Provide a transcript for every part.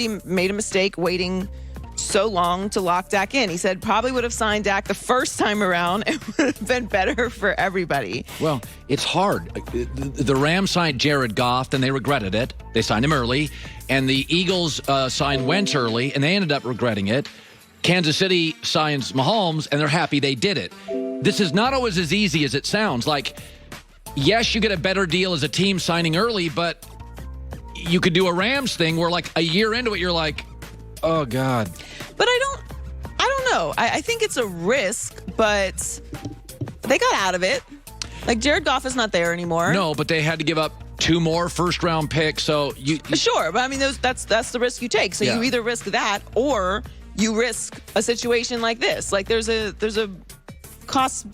he made a mistake waiting so long to lock Dak in. He said probably would have signed Dak the first time around. It would have been better for everybody. Well, it's hard. The Rams signed Jared Goff, and they regretted it. They signed him early. And the Eagles signed Wentz early, and they ended up regretting it. Kansas City signs Mahomes, and they're happy they did it. This is not always as easy as it sounds. Like, yes, you get a better deal as a team signing early, but you could do a Rams thing where, like, a year into it, you're like, oh, God. But I don't know. I think it's a risk, but they got out of it. Like, Jared Goff is not there anymore. No, but they had to give up 2 more first-round picks, so you... Sure, but I mean, that's the risk you take. So you either risk that or you risk a situation like this. Like, there's a cost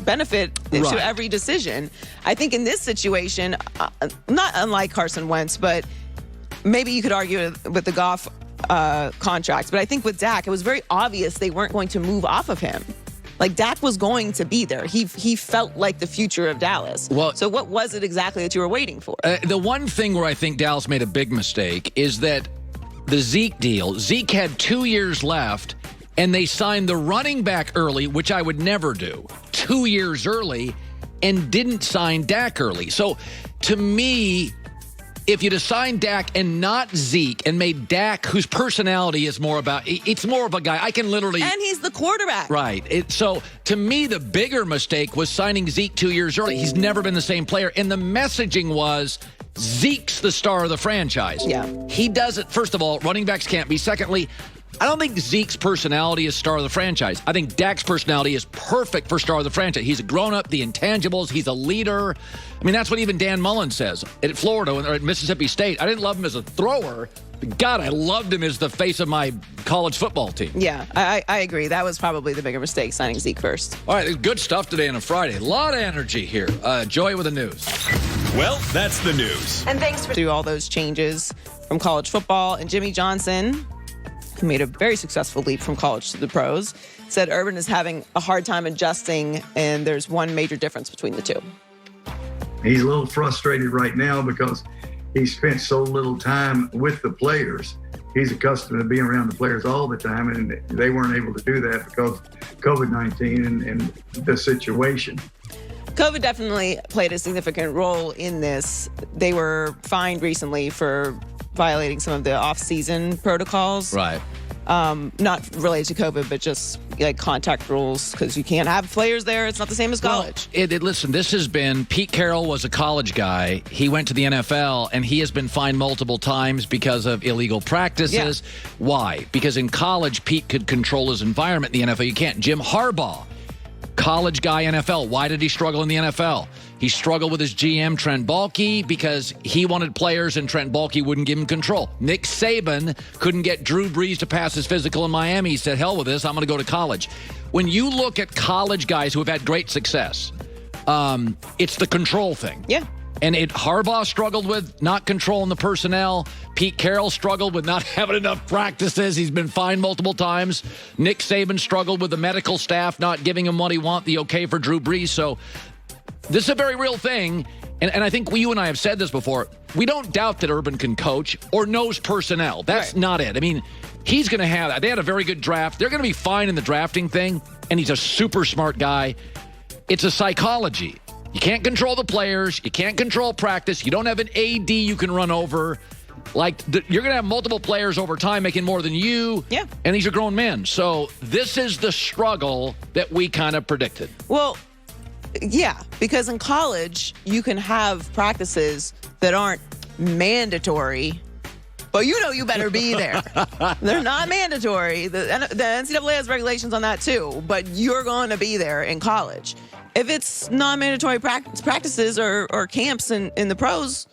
benefit to every decision. I think in this situation, not unlike Carson Wentz, but maybe you could argue with the Goff contract. But I think with Dak, it was very obvious they weren't going to move off of him. Like, Dak was going to be there. He felt like the future of Dallas. Well, so what was it exactly that you were waiting for? The one thing where I think Dallas made a big mistake is that the Zeke deal, Zeke had 2 years left, and they signed the running back early, which I would never do, 2 years early, and didn't sign Dak early. So, to me, if you'd assigned Dak and not Zeke and made Dak, whose personality is more about, it's more of a guy, I can literally... And he's the quarterback. Right. So, to me, the bigger mistake was signing Zeke 2 years early. He's never been the same player. And the messaging was, Zeke's the star of the franchise. Yeah. He does it. First of all, running backs can't be. Secondly, I don't think Zeke's personality is star of the franchise. I think Dak's personality is perfect for star of the franchise. He's a grown-up, the intangibles. He's a leader. I mean, that's what even Dan Mullen says at Florida or at Mississippi State. I didn't love him as a thrower. But God, I loved him as the face of my college football team. Yeah, I agree. That was probably the bigger mistake, signing Zeke first. All right, there's good stuff today on a Friday. A lot of energy here. Joy with the news. Well, that's the news. And thanks for through all those changes from college football. And Jimmy Johnson, who made a very successful leap from college to the pros, said Urban is having a hard time adjusting, and there's one major difference between the two. He's a little frustrated right now because he spent so little time with the players. He's accustomed to being around the players all the time, and they weren't able to do that because of COVID-19 and the situation. COVID definitely played a significant role in this. They were fined recently for violating some of the off-season protocols. Right. Not related to COVID, but just like contact rules, because you can't have players there. It's not the same as college. Well, listen, this has been, Pete Carroll was a college guy. He went to the NFL, and he has been fined multiple times because of illegal practices. Yeah. Why? Because in college, Pete could control his environment. In the NFL, you can't. Jim Harbaugh, college guy, NFL. Why did he struggle in the NFL? He struggled with his GM, Trent Baalke, because he wanted players and Trent Baalke wouldn't give him control. Nick Saban couldn't get Drew Brees to pass his physical in Miami. He said, hell with this, I'm going to go to college. When you look at college guys who have had great success, it's the control thing. Yeah. And Harbaugh struggled with not controlling the personnel. Pete Carroll struggled with not having enough practices. He's been fined multiple times. Nick Saban struggled with the medical staff not giving him what he want, the okay for Drew Brees. So this is a very real thing. And I think you and I have said this before. We don't doubt that Urban can coach or knows personnel. That's not it. I mean, he's going to have that. They had a very good draft. They're going to be fine in the drafting thing. And he's a super smart guy. It's a psychology. You can't control the players. You can't control practice. You don't have an AD you can run over. Like, you're going to have multiple players over time making more than you. Yeah. And these are grown men. So this is the struggle that we kind of predicted. Well, yeah, because in college, you can have practices that aren't mandatory, but you know you better be there. They're not mandatory. The NCAA has regulations on that too, but you're going to be there in college. If it's non-mandatory practices or camps in the pros,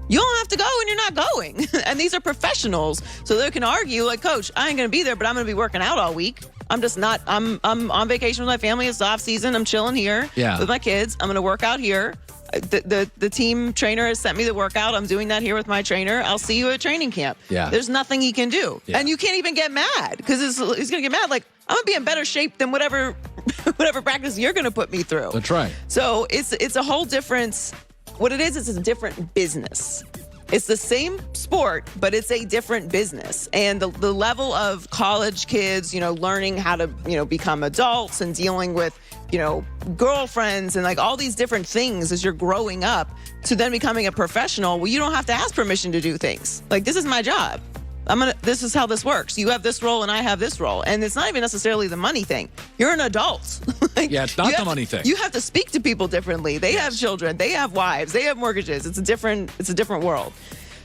you don't have to go and you're not going. And these are professionals. So they can argue like, Coach, I ain't going to be there, but I'm going to be working out all week. I'm just not, I'm on vacation with my family. It's off season. I'm chilling here with my kids. I'm going to work out here. The team trainer has sent me the workout. I'm doing that here with my trainer. I'll see you at training camp. Yeah. There's nothing he can do. Yeah. And you can't even get mad because he's going to get mad. Like, I'm going to be in better shape than whatever practice you're going to put me through. That's right. So it's a whole difference. What it is a different business. It's the same sport, but it's a different business. And the level of college kids, learning how to, become adults and dealing with, girlfriends and like all these different things as you're growing up to then becoming a professional, well, you don't have to ask permission to do things. Like, this is my job. This is how this works. You have this role and I have this role. And it's not even necessarily the money thing. You're an adult. Yeah, it's not the money thing. You have to speak to people differently. They have children, they have wives, they have mortgages. It's a different world.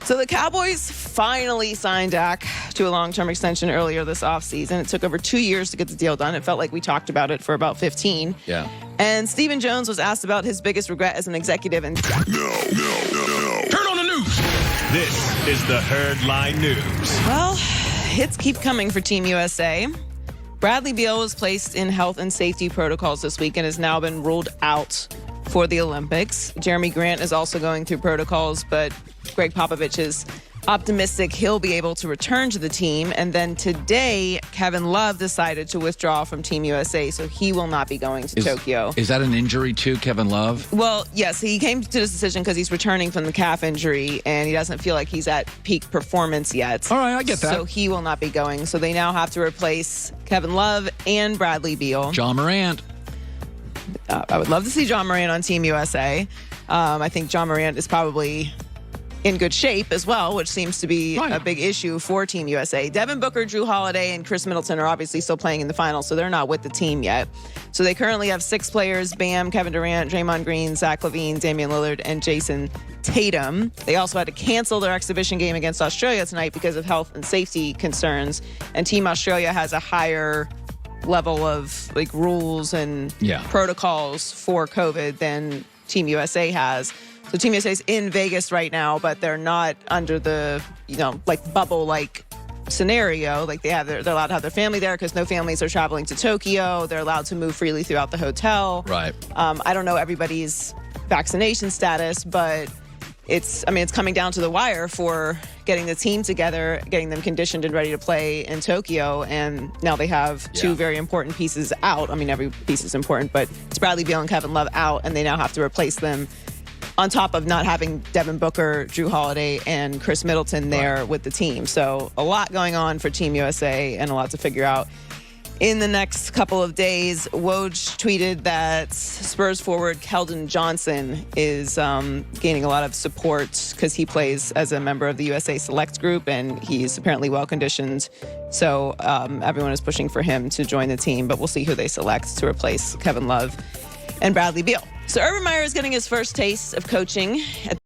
So the Cowboys finally signed Dak to a long-term extension earlier this offseason. It took over 2 years to get the deal done. It felt like we talked about it for about 15. Yeah. And Stephen Jones was asked about his biggest regret as an executive. And No. Turn on the news. This is the Herdline News. well, hits keep coming for Team USA. Bradley Beal was placed in health and safety protocols this week and has now been ruled out for the Olympics. Jeremy Grant is also going through protocols, but Greg Popovich is optimistic he'll be able to return to the team. And then today, Kevin Love decided to withdraw from Team USA, so he will not be going to Tokyo. Is that an injury too, Kevin Love? Well, yes, he came to this decision because he's returning from the calf injury, and he doesn't feel like he's at peak performance yet. All right, I get that. So he will not be going. So they now have to replace Kevin Love and Bradley Beal. John Morant. I would love to see John Morant on Team USA. I think John Morant is probably in good shape as well, which seems to be a big issue for Team USA. Devin Booker, Drew Holiday, and Chris Middleton are obviously still playing in the finals, so they're not with the team yet. So they currently have 6 players: Bam, Kevin Durant, Draymond Green, Zach LaVine, Damian Lillard, and Jason Tatum. They also had to cancel their exhibition game against Australia tonight because of health and safety concerns. And Team Australia has a higher level of rules and protocols for COVID than Team USA has. So Team USA is in Vegas right now, but they're not under the, bubble-like scenario. They're allowed to have their family there because no families are traveling to Tokyo. They're allowed to move freely throughout the hotel. Right. I don't know everybody's vaccination status, but it's coming down to the wire for getting the team together, getting them conditioned and ready to play in Tokyo. And now they have 2 very important pieces out. Every piece is important, but it's Bradley Beal and Kevin Love out, and they now have to replace them on top of not having Devin Booker, Drew Holiday, and Chris Middleton there with the team. So a lot going on for Team USA and a lot to figure out. In the next couple of days, Woj tweeted that Spurs forward Keldon Johnson is gaining a lot of support because he plays as a member of the USA Select Group, and he's apparently well-conditioned. So everyone is pushing for him to join the team, but we'll see who they select to replace Kevin Love and Bradley Beal. So Urban Meyer is getting his first taste of coaching at